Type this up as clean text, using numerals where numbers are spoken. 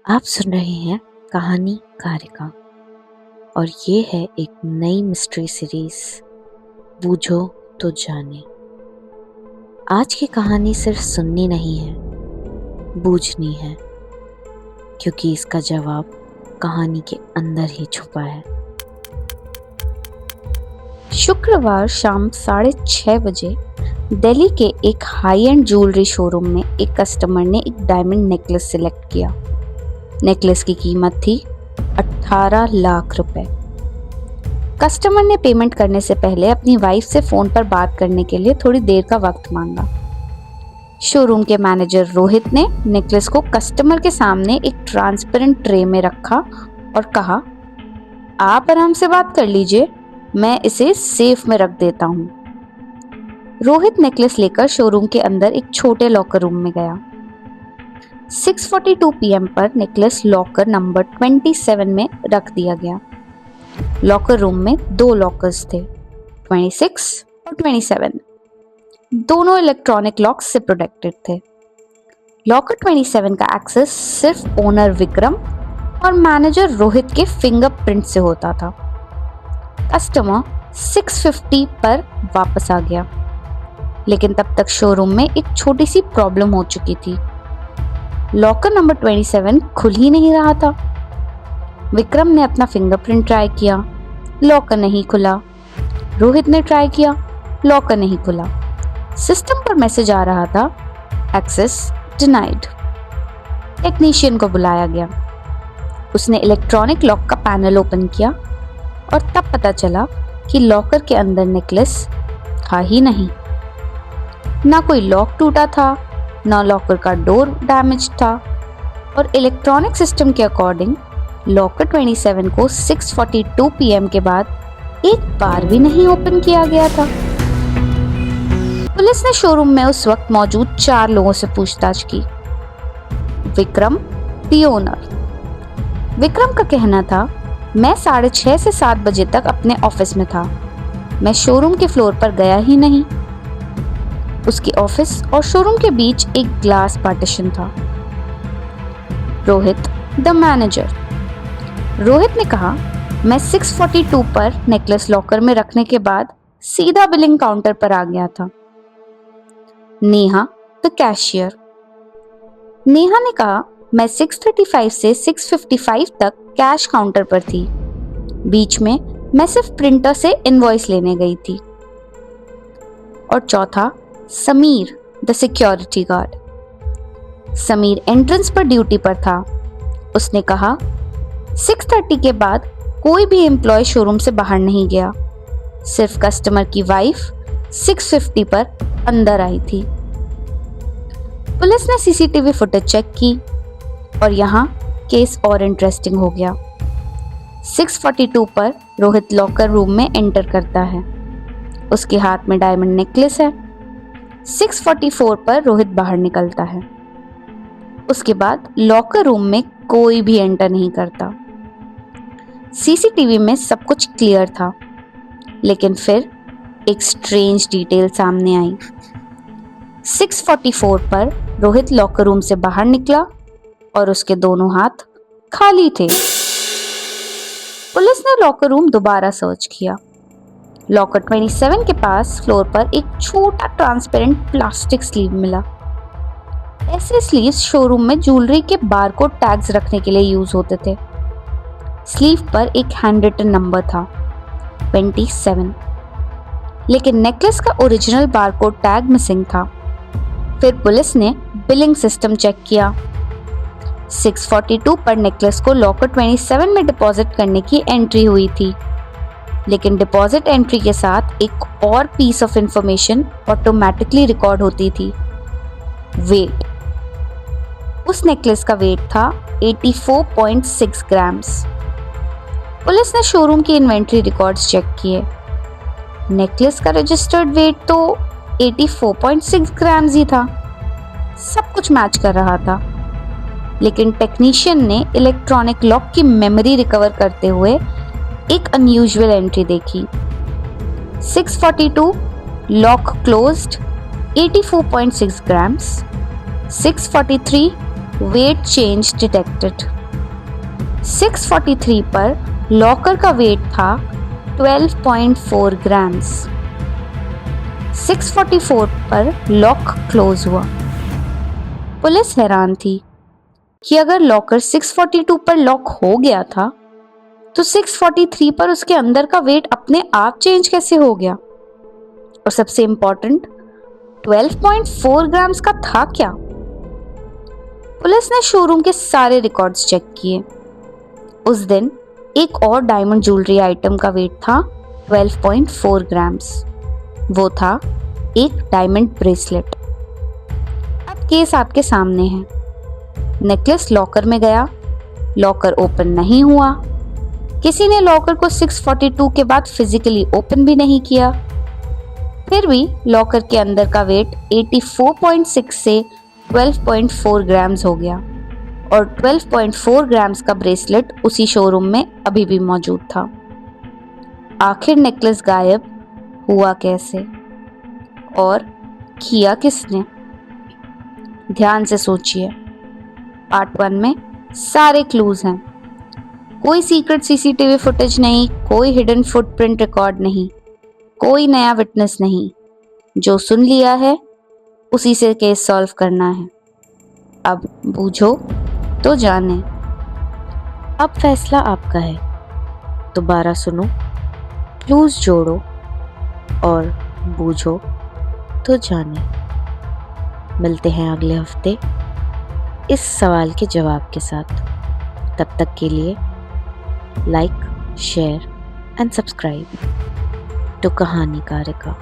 आप सुन रहे हैं कहानी कारिका और ये है एक नई मिस्ट्री सीरीज बूझो तो जाने। आज की कहानी सिर्फ सुननी नहीं है, बूझनी है, क्योंकि इसका जवाब कहानी के अंदर ही छुपा है। शुक्रवार शाम 6:30 बजे दिल्ली के एक हाई एंड ज्वेलरी शोरूम में एक कस्टमर ने एक डायमंड नेकलेस सिलेक्ट किया। नेकलेस की कीमत थी 18 लाख रुपए। कस्टमर ने पेमेंट करने से पहले अपनी वाइफ से फोन पर बात करने के लिए थोड़ी देर का वक्त मांगा। शोरूम के मैनेजर रोहित ने नेकलेस को कस्टमर के सामने एक ट्रांसपेरेंट ट्रे में रखा और कहा, आप आराम से बात कर लीजिए, मैं इसे सेफ में रख देता हूँ। रोहित नेकलेस लेकर शोरूम के अंदर एक छोटे लॉकर रूम में गया। 6:42 PM पर नेकलेस लॉकर नंबर 27 में रख दिया गया। लॉकर रूम में 2 लॉकर्स थे, 26 और 27। दोनों इलेक्ट्रॉनिक लॉक से प्रोटेक्टेड थे। लॉकर 27 का एक्सेस सिर्फ ओनर विक्रम और मैनेजर रोहित के फिंगरप्रिंट से होता था। कस्टमर 6:50 पर वापस आ गया, लेकिन तब तक शोरूम में एक छोटी सी प्रॉब्लम हो चुकी थी। लॉकर नंबर 27 खुल ही नहीं रहा था। विक्रम ने अपना फिंगरप्रिंट ट्राई किया, लॉकर नहीं खुला। रोहित ने ट्राई किया, लॉकर नहीं खुला। सिस्टम पर मैसेज आ रहा था, एक्सेस डिनाइड। टेक्नीशियन को बुलाया गया। उसने इलेक्ट्रॉनिक लॉक का पैनल ओपन किया और तब पता चला कि लॉकर के अंदर नेकलेस था ही नहीं। ना कोई लॉक टूटा था, ना लॉकर का डोर डैमेज था और इलेक्ट्रॉनिक सिस्टम के अकॉर्डिंग लॉकर 27 को 6:42 PM के बाद एक बार भी नहीं ओपन किया गया था। पुलिस ने शोरूम में उस वक्त मौजूद 4 लोगों से पूछताछ की। Vikram, the owner. विक्रम का कहना था, मैं 6:30 से 7 बजे तक अपने ऑफिस में था। मैं शोरूम के फ्लोर पर गया ही नहीं। उसके ऑफिस और शोरूम के बीच एक ग्लास पार्टीशन था। Rohit, the manager. रोहित ने कहा, मैं 6:42 पर नेकलेस लॉकर में रखने के बाद सीधा बिलिंग काउंटर पर आ गया था। Neha, the cashier. नेहा ने कहा, मैं 6:35 से 6:55 तक कैश काउंटर पर थी। बीच में मैं सिर्फ प्रिंटर से इनवॉइस लेने गई थी। और चौथा, Sameer, the security guard. Sameer entrance पर ड्यूटी पर था। उसने कहा, 6:30 के बाद कोई भी एम्प्लॉय शोरूम से बाहर नहीं गया। सिर्फ कस्टमर की वाइफ 6:50 पर अंदर आई थी। पुलिस ने सीसीटीवी फुटेज चेक की और यहाँ केस और इंटरेस्टिंग हो गया। 6:42 पर रोहित लॉकर रूम में एंटर करता है। उसके हाथ में डायमंड नेकलेस है। 6:44 पर रोहित बाहर निकलता है। उसके बाद लॉकर रूम में कोई भी एंटर नहीं करता। सीसीटीवी में सब कुछ क्लियर था, लेकिन फिर एक स्ट्रेंज डिटेल सामने आई। 6:44 पर रोहित लॉकर रूम से बाहर निकला और उसके दोनों हाथ खाली थे। पुलिस ने लॉकर रूम दोबारा सर्च किया। लॉकर 27 के पास फ्लोर पर एक छोटा ट्रांसपेरेंट प्लास्टिक स्लीव मिला। ऐसे स्लीव्स शोरूम में ज्वेलरी के बारकोड टैग्स रखने के लिए यूज होते थे। स्लीव पर एक हैंड रिटन नंबर था, 27, लेकिन नेकलेस का ओरिजिनल बारकोड टैग मिसिंग था। फिर पुलिस ने बिलिंग सिस्टम चेक किया। 6:42 पर नेकलेस को लॉकर 27 में डिपॉजिट करने की एंट्री हुई थी, लेकिन डिपॉजिट एंट्री के साथ एक और piece of information automatically record होती थी, वेट। उस नेकलेस का वेट था 84.6 ग्राम्स। पुलिस ने शोरूम की इन्वेंट्री रिकॉर्ड्स चेक किए। नेकलेस का रजिस्टर्ड वेट तो 84.6 ग्राम्स ही था। सब कुछ मैच कर रहा था, लेकिन टेक्नीशियन ने इलेक्ट्रॉनिक लॉक की मेमोरी रिकवर करते हुए एक अनयूजुअल एंट्री देखी। 6:42 lock closed 84.6 grams. 6:43 wait change detected. 643 पर लॉकर का वेट था 12.4 ग्राम्स। 644 पर लॉक क्लोज हुआ। पुलिस हैरान थी कि अगर लॉकर 642 पर लॉक हो गया था तो 643 पर उसके अंदर का वेट अपने आप चेंज कैसे हो गया, और सबसे इंपॉर्टेंट 12.4 ग्राम्स का था क्या। पुलिस ने शोरूम के सारे रिकॉर्ड्स चेक किए। उस दिन एक और डायमंड ज्वेलरी आइटम का वेट था 12.4 ग्राम्स। वो था एक डायमंड ब्रेसलेट। अब केस आपके सामने है। नेकलेस लॉकर में गया, लॉकर ओपन नहीं हुआ। किसी ने लॉकर को 642 के बाद फिजिकली ओपन भी नहीं किया। फिर भी लॉकर के अंदर का वेट 84.6 से 12.4 ग्राम्स हो गया और 12.4 ग्राम्स का ब्रेसलेट उसी शोरूम में अभी भी मौजूद था। आखिर नेकलेस गायब हुआ कैसे और किया किसने? ध्यान से सोचिए। पार्ट 1 में सारे क्लूज हैं। कोई सीक्रेट सीसीटीवी फुटेज नहीं, कोई हिडन फुटप्रिंट रिकॉर्ड नहीं, कोई नया विटनेस नहीं। जो सुन लिया है उसी से केस सॉल्व करना है। अब बूझो तो जाने। अब फैसला आपका है। दोबारा सुनो, क्लूज जोड़ो और बूझो तो जाने। मिलते हैं अगले हफ्ते इस सवाल के जवाब के साथ। तब तक के लिए like, share and subscribe to कहानीकारिका।